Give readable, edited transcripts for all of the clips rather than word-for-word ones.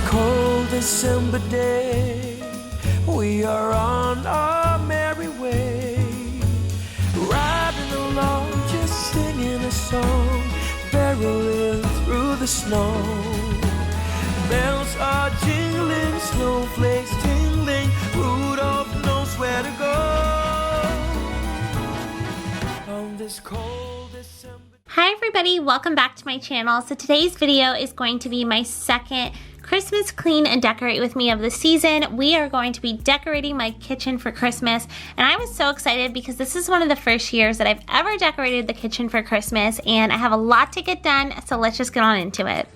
cold December day, we are on our merry way, riding along, just singing a song, barreling through the snow. Bells are jingling, snowflakes tingling, Rudolph knows where to go on this cold December. Hi everybody, welcome back to my channel. So today's video is going to be my second Christmas clean and decorate with me of the season. We are going to be decorating my kitchen for Christmas, and I was so excited because this is one of the first years that I've ever decorated the kitchen for Christmas, and I have a lot to get done, so let's just get on into it.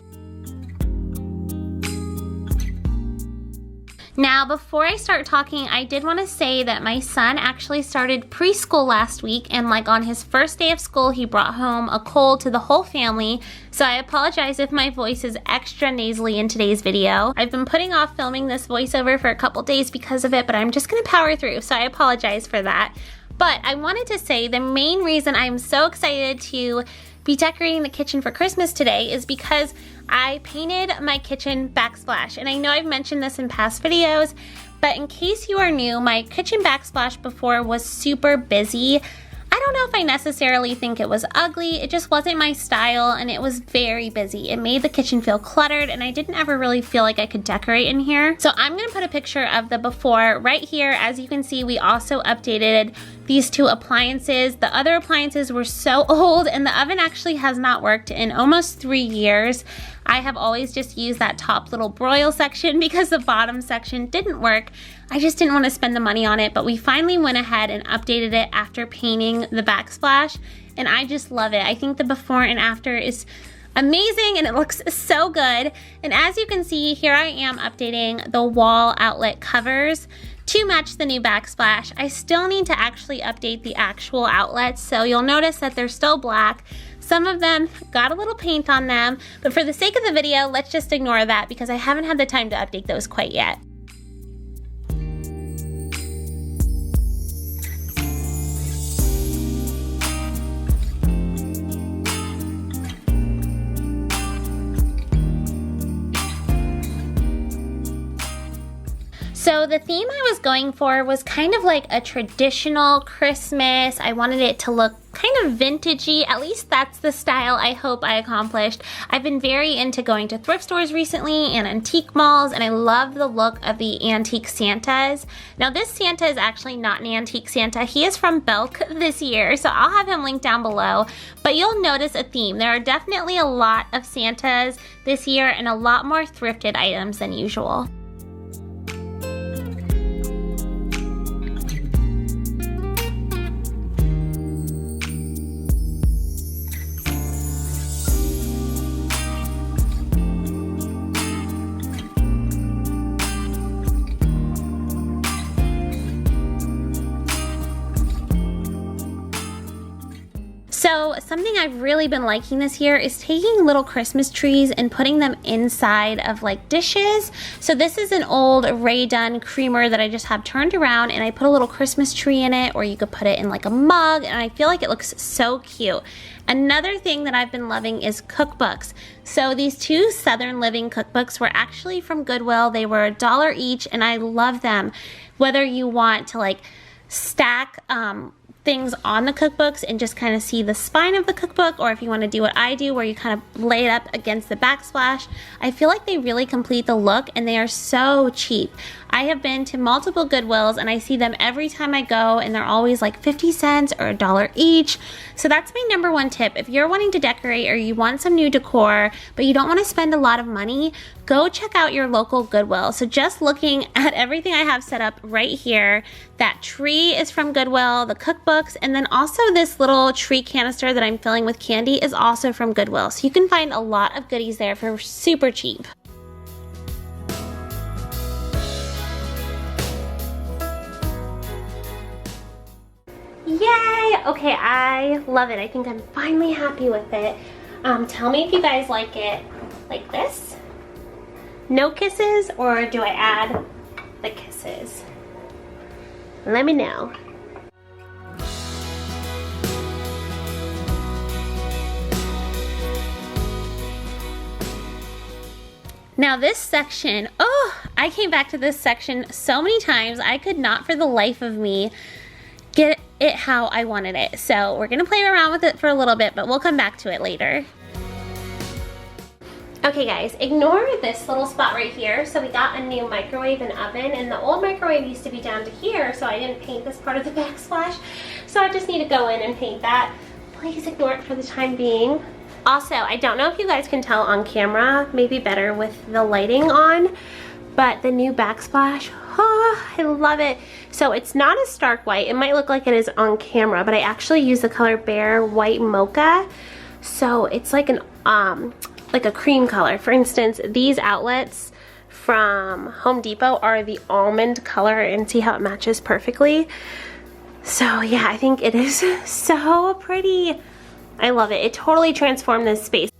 Now, before I start talking, I did want to say that my son actually started preschool last week, and like on his first day of school, he brought home a cold to the whole family. So I apologize if my voice is extra nasally in today's video. I've been putting off filming this voiceover for a couple days because of it, but I'm just gonna power through, so I apologize for that. But I wanted to say the main reason I'm so excited to be decorating the kitchen for Christmas today is because I painted my kitchen backsplash. And I know I've mentioned this in past videos, but in case you are new, my kitchen backsplash before was super busy. I don't know if I necessarily think it was ugly, it just wasn't my style, and it was very busy. It made the kitchen feel cluttered, and I didn't ever really feel like I could decorate in here. So I'm gonna put a picture of the before right here. As you can see, we also updated these two appliances. The other appliances were so old, and the oven actually has not worked in almost 3 years. I have always just used that top little broil section because the bottom section didn't work. I just didn't want to spend the money on it, but we finally went ahead and updated it after painting the backsplash, and I just love it. I think the before and after is amazing, and it looks so good. And as you can see, here I am updating the wall outlet covers to match the new backsplash. I still need to actually update the actual outlets, so you'll notice that they're still black. Some of them got a little paint on them, but for the sake of the video, let's just ignore that because I haven't had the time to update those quite yet. So the theme I was going for was kind of like a traditional Christmas. I wanted it to look kind of vintagey. At least that's the style I hope I accomplished. I've been very into going to thrift stores recently and antique malls, and I love the look of the antique Santas. Now this Santa is actually not an antique Santa. He is from Belk this year, so I'll have him linked down below. But you'll notice a theme. There are definitely a lot of Santas this year and a lot more thrifted items than usual. So something I've really been liking this year is taking little Christmas trees and putting them inside of like dishes. So this is an old Rae Dunn creamer that I just have turned around, and I put a little Christmas tree in it, or you could put it in like a mug, and I feel like it looks so cute. Another thing that I've been loving is cookbooks. So these two Southern Living cookbooks were actually from Goodwill. They were $1 each, and I love them. Whether you want to like stack things on the cookbooks and just kind of see the spine of the cookbook, or if you want to do what I do where you kind of lay it up against the backsplash, I feel like they really complete the look, and they are so cheap. I have been to multiple Goodwills and I see them every time I go, and they're always like 50 cents or $1 each. So that's my number one tip. If you're wanting to decorate or you want some new decor but you don't want to spend a lot of money, go check out your local Goodwill. So just looking at everything I have set up right here, that tree is from Goodwill, the cookbooks, and then also this little tree canister that I'm filling with candy is also from Goodwill. So you can find a lot of goodies there for super cheap. Yay! Okay, I love it. I think I'm finally happy with it. Tell me if you guys like it like this. No kisses, or do I add the kisses? Let me know. Now this section, oh, I came back to this section so many times. I could not for the life of me get it how I wanted it. So we're gonna play around with it for a little bit, but we'll come back to it later. Okay guys, ignore this little spot right here. So we got a new microwave and oven, and the old microwave used to be down to here, so I didn't paint this part of the backsplash. So I just need to go in and paint that. Please ignore it for the time being. Also, I don't know if you guys can tell on camera, maybe better with the lighting on, but the new backsplash, oh, I love it. So it's not a stark white. It might look like it is on camera, but I actually use the color Bare White Mocha. So it's like a cream color. For instance, these outlets from Home Depot are the almond color, and see how it matches perfectly. So yeah, I think it is so pretty. I love it. It totally transformed this space.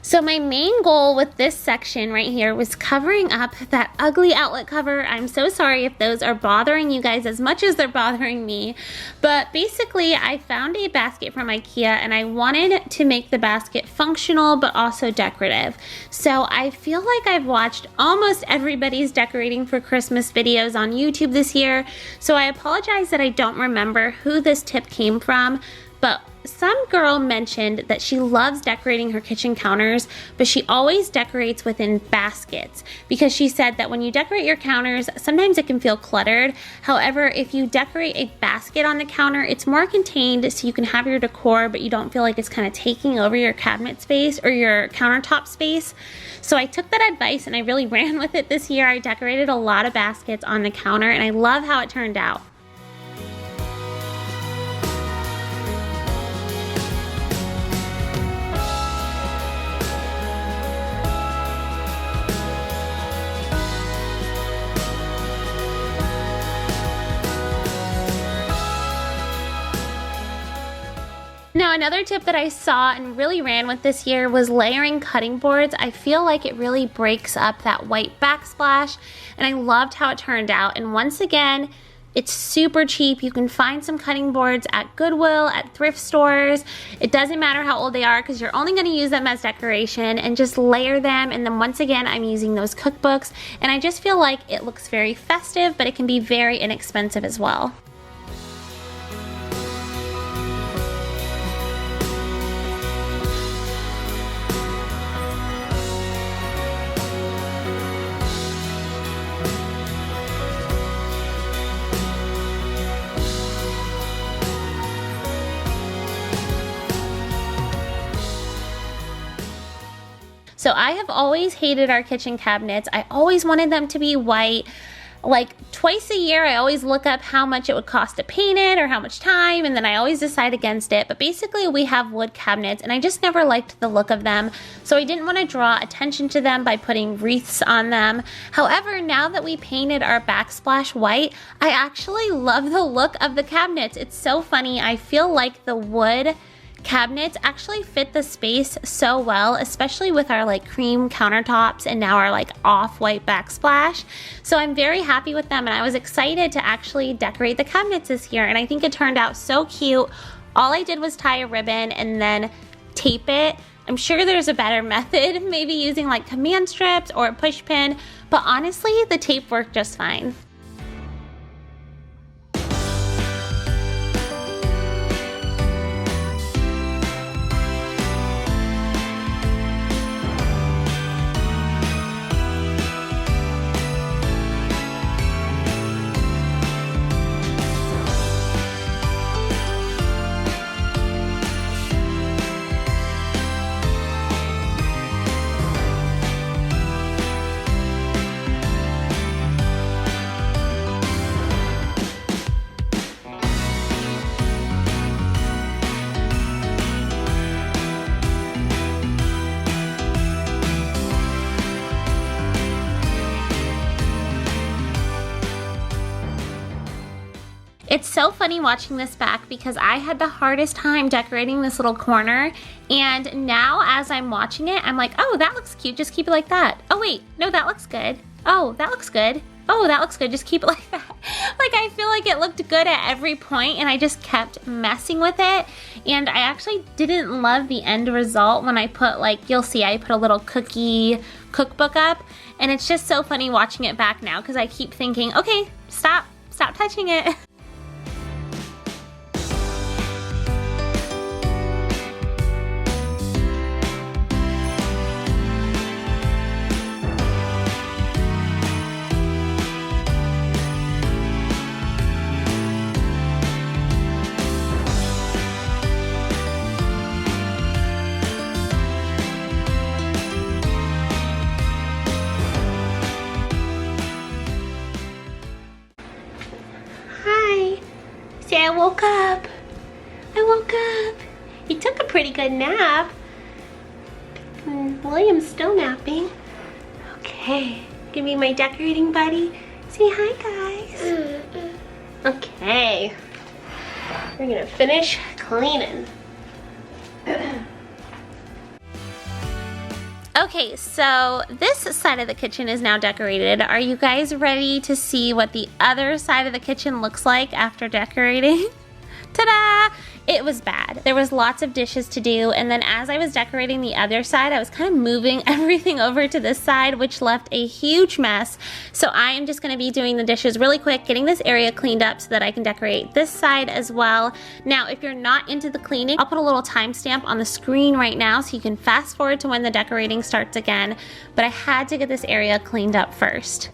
So my main goal with this section right here was covering up that ugly outlet cover. I'm so sorry if those are bothering you guys as much as they're bothering me. But basically, I found a basket from IKEA, and I wanted to make the basket functional but also decorative. So I feel like I've watched almost everybody's decorating for Christmas videos on YouTube this year. So I apologize that I don't remember who this tip came from, but some girl mentioned that she loves decorating her kitchen counters, but she always decorates within baskets because she said that when you decorate your counters, sometimes it can feel cluttered. However, if you decorate a basket on the counter, it's more contained, so you can have your decor, but you don't feel like it's kind of taking over your cabinet space or your countertop space. So I took that advice and I really ran with it this year. I decorated a lot of baskets on the counter, and I love how it turned out. Now another tip that I saw and really ran with this year was layering cutting boards. I feel like it really breaks up that white backsplash, and I loved how it turned out. And once again, it's super cheap. You can find some cutting boards at Goodwill, at thrift stores. It doesn't matter how old they are because you're only going to use them as decoration, and just layer them. And then once again, I'm using those cookbooks, and I just feel like it looks very festive, but it can be very inexpensive as well. So I have always hated our kitchen cabinets. I always wanted them to be white. Like twice a year, I always look up how much it would cost to paint it or how much time, and then I always decide against it. But basically, we have wood cabinets, and I just never liked the look of them. So I didn't want to draw attention to them by putting wreaths on them. However, now that we painted our backsplash white, I actually love the look of the cabinets. It's so funny. I feel like the wood cabinets actually fit the space so well, especially with our like cream countertops and now our like off-white backsplash. So I'm very happy with them, and I was excited to actually decorate the cabinets this year, and I think it turned out so cute. All I did was tie a ribbon and then tape it. I'm sure there's a better method, maybe using like command strips or a push pin, but honestly the tape worked just fine. It's so funny watching this back because I had the hardest time decorating this little corner, and now as I'm watching it, I'm like, oh, that looks cute, just keep it like that. Oh wait, no, that looks good. Oh, that looks good. Oh, that looks good, just keep it like that. Like, I feel like it looked good at every point and I just kept messing with it. And I actually didn't love the end result when I put, like, you'll see I put a little cookie cookbook up. And it's just so funny watching it back now because I keep thinking, okay, stop touching it. See, I woke up. He took a pretty good nap. William's still napping. Okay, give me my decorating buddy. Say hi, guys. Okay, we're gonna finish cleaning. Okay, so this side of the kitchen is now decorated. Are you guys ready to see what the other side of the kitchen looks like after decorating? Ta-da! It was bad. There was lots of dishes to do, and then as I was decorating the other side, I was kind of moving everything over to this side, which left a huge mess. So I am just gonna be doing the dishes really quick, getting this area cleaned up so that I can decorate this side as well. Now, if you're not into the cleaning, I'll put a little timestamp on the screen right now so you can fast forward to when the decorating starts again. But I had to get this area cleaned up first.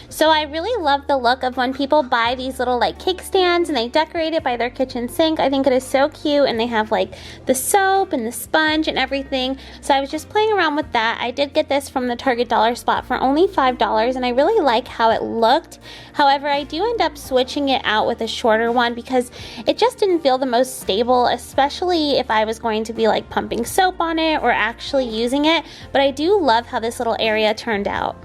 So I really love the look of when people buy these little like cake stands and they decorate it by their kitchen sink. I think it is so cute, and they have like the soap and the sponge and everything. So I was just playing around with that. I did get this from the Target dollar spot for only $5, and I really like how it looked. However, I do end up switching it out with a shorter one because it just didn't feel the most stable, especially if I was going to be like pumping soap on it or actually using it. But I do love how this little area turned out.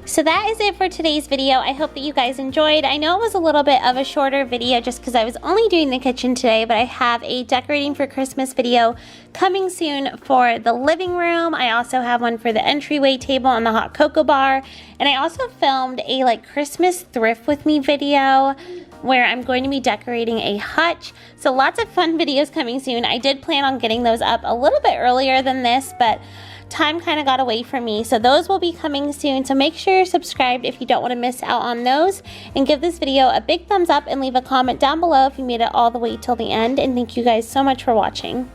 So that is it for today's video. I hope that you guys enjoyed. I know it was a little bit of a shorter video just because I was only doing the kitchen today, but I have a decorating for Christmas video coming soon for the living room. I also have one for the entryway table and the hot cocoa bar. And I also filmed a like Christmas thrift with me video where I'm going to be decorating a hutch. So lots of fun videos coming soon. I did plan on getting those up a little bit earlier than this, but time kind of got away from me. So those will be coming soon. So make sure you're subscribed if you don't want to miss out on those. And give this video a big thumbs up and leave a comment down below if you made it all the way till the end. And thank you guys so much for watching.